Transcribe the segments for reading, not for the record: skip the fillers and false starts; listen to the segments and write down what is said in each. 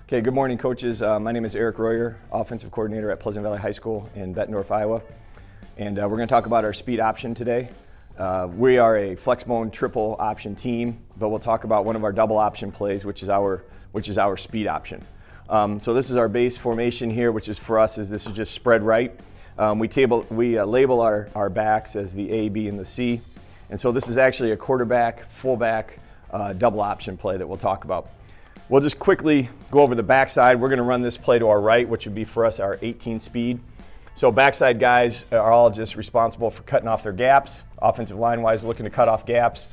Okay, good morning, coaches. My name is Eric Royer, offensive coordinator at Pleasant Valley High School in Bettendorf, Iowa. And we're going to talk about our speed option today. We are a flexbone triple option team, but we'll talk about one of our double option plays, which is our speed option. So this is our base formation here, which is for us this is just spread right. We label our backs as the A, B, and the C. And so this is actually a quarterback, fullback, double option play that we'll talk about. We'll just quickly go over the backside. We're going to run this play to our right, which would be for us our 18 speed. So backside guys are all just responsible for cutting off their gaps, offensive line-wise looking to cut off gaps.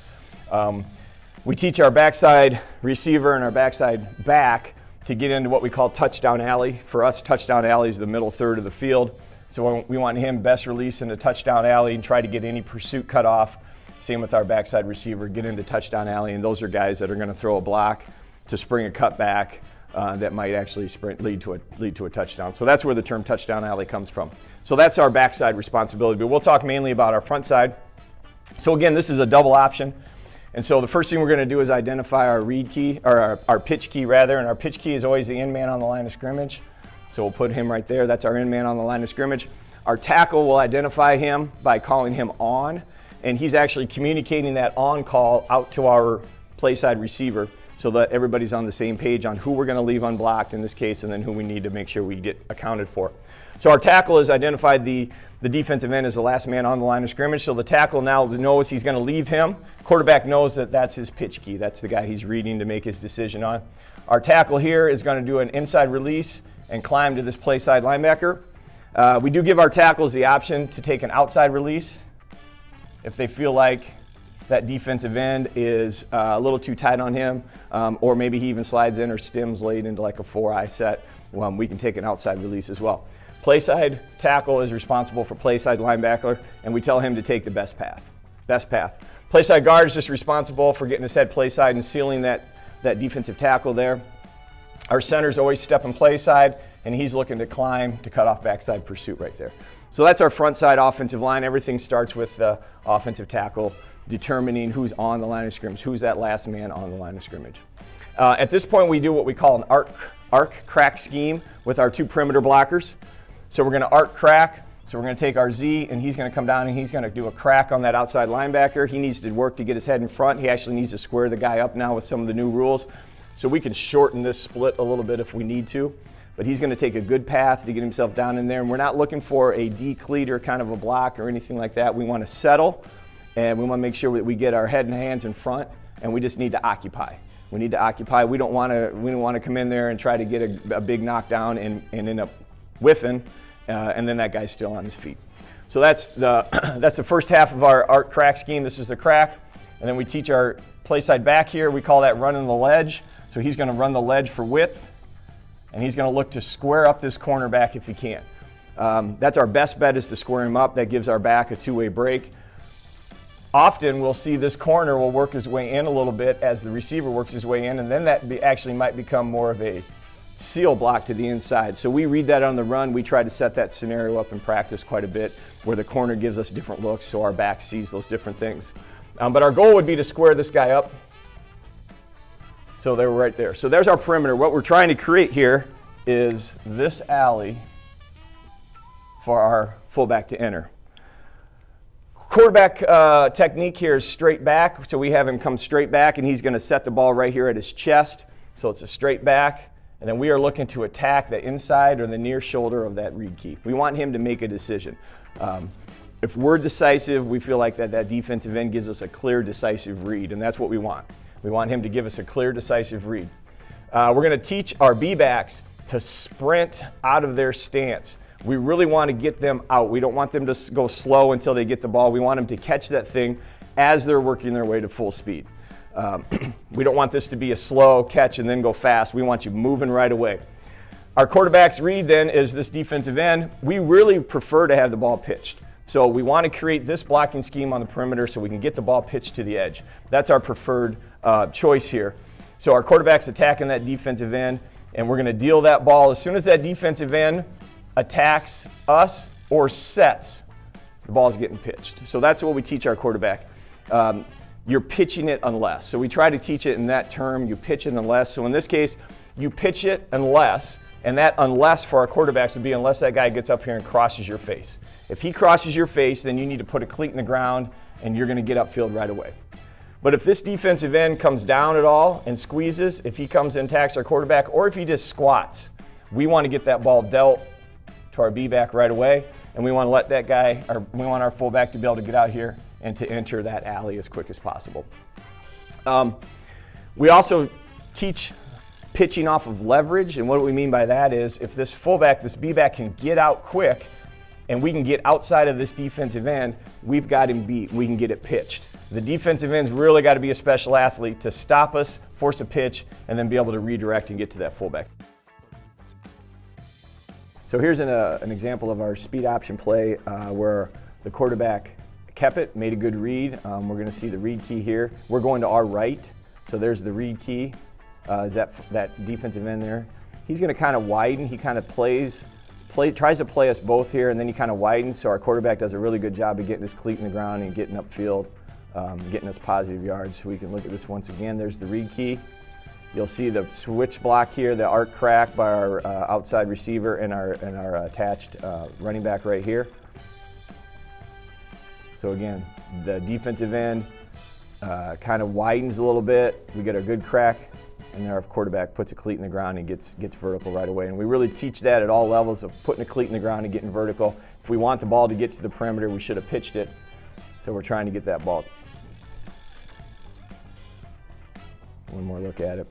We teach our backside receiver and our backside back to get into what we call touchdown alley. For us, touchdown alley is the middle third of the field. So we want him best release into touchdown alley and try to get any pursuit cut off. Same with our backside receiver, get into touchdown alley, and those are guys that are going to throw a block to spring a cutback that might actually lead to a touchdown. So that's where the term touchdown alley comes from. So that's our backside responsibility, but we'll talk mainly about our front side. So again, this is a double option. And so the first thing we're going to do is identify our read key, or our pitch key rather, and our pitch key is always the in man on the line of scrimmage. So we'll put him right there. That's our in man on the line of scrimmage. Our tackle will identify him by calling him on, and he's actually communicating that on call out to our play side receiver, so that everybody's on the same page on who we're going to leave unblocked in this case, and then who we need to make sure we get accounted for. So our tackle has identified the defensive end as the last man on the line of scrimmage, so the tackle now knows he's going to leave him. Quarterback knows that that's his pitch key. That's the guy he's reading to make his decision on. Our tackle here is going to do an inside release and climb to this play side linebacker. We do give our tackles the option to take an outside release if they feel like that defensive end is a little too tight on him, or maybe he even slides in or stems late into like a 4-eye set. We can take an outside release as well. Playside tackle is responsible for playside linebacker, and we tell him to take the best path. Playside guard is just responsible for getting his head playside and sealing that defensive tackle there. Our center's always stepping playside, and he's looking to climb to cut off backside pursuit right there. So that's our front side offensive line. Everything starts with the offensive tackle determining who's on the line of scrimmage, who's that last man on the line of scrimmage. At this point, we do what we call an arc crack scheme with our two perimeter blockers. So we're going to arc crack. So we're going to take our Z, and he's going to come down and he's going to do a crack on that outside linebacker. He needs to work to get his head in front. He actually needs to square the guy up now with some of the new rules. So we can shorten this split a little bit if we need to. But he's going to take a good path to get himself down in there. And we're not looking for a decleater kind of a block or anything like that. We want to settle. And we want to make sure that we get our head and hands in front, and we just need to occupy. We need to occupy. We don't want to come in there and try to get a big knockdown and end up whiffing, and then that guy's still on his feet. So that's the first half of our arc crack scheme. This is the crack, and then we teach our play side back here. We call that running the ledge. So he's going to run the ledge for width, and he's going to look to square up this cornerback if he can. That's our best bet, is to square him up. That gives our back a two-way break. Often we'll see this corner will work his way in a little bit as the receiver works his way in, and then that actually might become more of a seal block to the inside. So we read that on the run. We try to set that scenario up in practice quite a bit, where the corner gives us different looks so our back sees those different things. But our goal would be to square this guy up. So they're right there. So there's our perimeter. What we're trying to create here is this alley for our fullback to enter. Quarterback technique here is straight back, so we have him come straight back, and he's going to set the ball right here at his chest, so it's a straight back, and then we are looking to attack the inside or the near shoulder of that read key. We want him to make a decision. If we're decisive, we feel like that defensive end gives us a clear, decisive read, and that's what we want. We want him to give us a clear, decisive read. We're going to teach our B-backs to sprint out of their stance. We really want to get them out. We don't want them to go slow until they get the ball. We want them to catch that thing as they're working their way to full speed. We don't want this to be a slow catch and then go fast. We want you moving right away. Our quarterback's read then is this defensive end. We really prefer to have the ball pitched. So we want to create this blocking scheme on the perimeter so we can get the ball pitched to the edge. That's our preferred choice here. So our quarterback's attacking that defensive end, and we're going to deal that ball. As soon as that defensive end attacks us or sets, the ball's getting pitched. So that's what we teach our quarterback. You're pitching it unless. So we try to teach it in that term, you pitch it unless. So in this case, you pitch it unless, and that unless for our quarterbacks would be unless that guy gets up here and crosses your face. If he crosses your face, then you need to put a cleat in the ground and you're going to get upfield right away. But if this defensive end comes down at all and squeezes, if he comes and attacks our quarterback, or if he just squats, we want to get that ball dealt to our B-back right away, and we want to let that guy, or we want our fullback to be able to get out here and to enter that alley as quick as possible. We also teach pitching off of leverage, and what we mean by that is if this fullback, this B-back can get out quick and we can get outside of this defensive end, we've got him beat. We can get it pitched. The defensive end's really got to be a special athlete to stop us, force a pitch, and then be able to redirect and get to that fullback. So here's an example of our speed option play where the quarterback kept it, made a good read. We're going to see the read key here. We're going to our right, so there's the read key. Is that defensive end there? He's going to kind of widen. He kind of tries to play us both here, and then he kind of widens. So our quarterback does a really good job of getting his cleat in the ground and getting upfield, getting us positive yards. So we can look at this once again. There's the read key. You'll see the switch block here, the arc crack by our outside receiver and our attached running back right here. So again, the defensive end kind of widens a little bit. We get a good crack, and then our quarterback puts a cleat in the ground and gets vertical right away. And we really teach that at all levels of putting a cleat in the ground and getting vertical. If we want the ball to get to the perimeter, we should have pitched it. So we're trying to get that ball. One more look at it.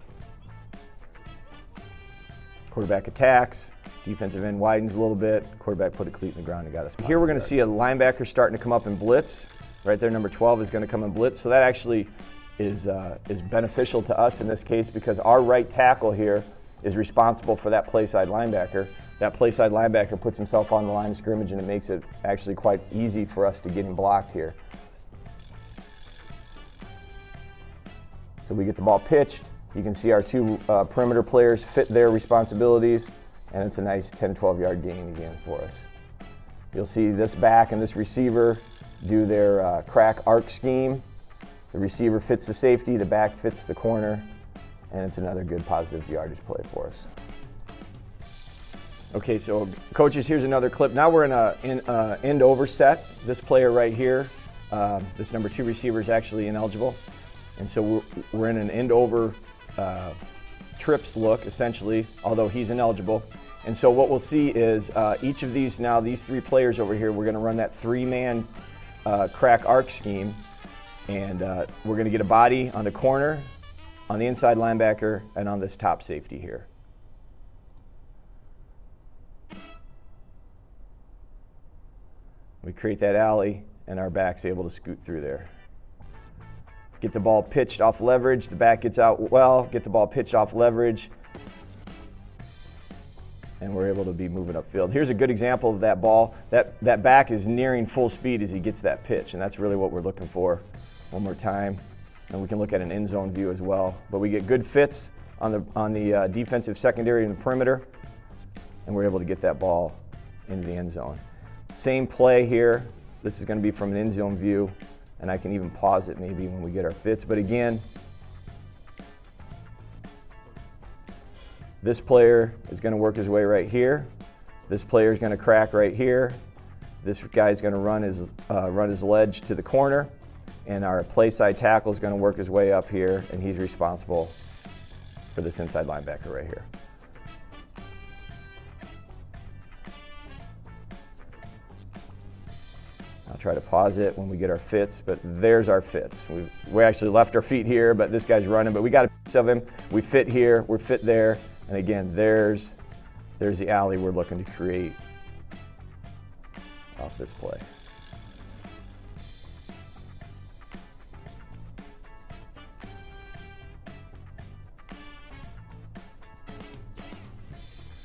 Quarterback attacks, defensive end widens a little bit, quarterback put a cleat in the ground and got us. Here we're going to see a linebacker starting to come up in blitz. Right there, number 12 is going to come in blitz. So that actually is beneficial to us in this case because our right tackle here is responsible for that play side linebacker. That play side linebacker puts himself on the line of scrimmage, and it makes it actually quite easy for us to get him blocked here. So we get the ball pitched. You can see our two perimeter players fit their responsibilities, and it's a nice 10-12 yard gain again for us. You'll see this back and this receiver do their crack arc scheme. The receiver fits the safety, the back fits the corner, and it's another good positive yardage play for us. Okay, so coaches, here's another clip. Now we're in a end over set. This player right here, this number 2 receiver is actually ineligible. And so we're in an end over trips look, essentially, although he's ineligible. And so what we'll see is each of these 3 players over here, we're going to run that 3-man crack arc scheme. And we're going to get a body on the corner, on the inside linebacker, and on this top safety here. We create that alley, and our back's able to scoot through there. Get the ball pitched off leverage, the back gets out well, get the ball pitched off leverage, and we're able to be moving upfield. Here's a good example of that ball. That back is nearing full speed as he gets that pitch, and that's really what we're looking for. One more time, and we can look at an end zone view as well. But we get good fits on the defensive secondary and the perimeter, and we're able to get that ball into the end zone. Same play here. This is going to be from an end zone view, and I can even pause it maybe when we get our fits. But again, this player is going to work his way right here. This player is going to crack right here. This guy is going to run his ledge to the corner, and our play side tackle is going to work his way up here, and he's responsible for this inside linebacker right here. I'll try to pause it when we get our fits, but there's our fits. We actually left our feet here, but this guy's running, but we got a piece of him. We fit here, we're fit there, and again, there's the alley we're looking to create off this play.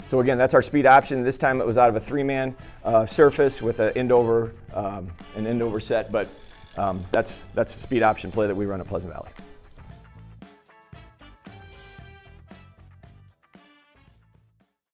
So again, that's our speed option. This time it was out of a 3-man surface with an end over set, but that's the speed option play that we run at Pleasant Valley.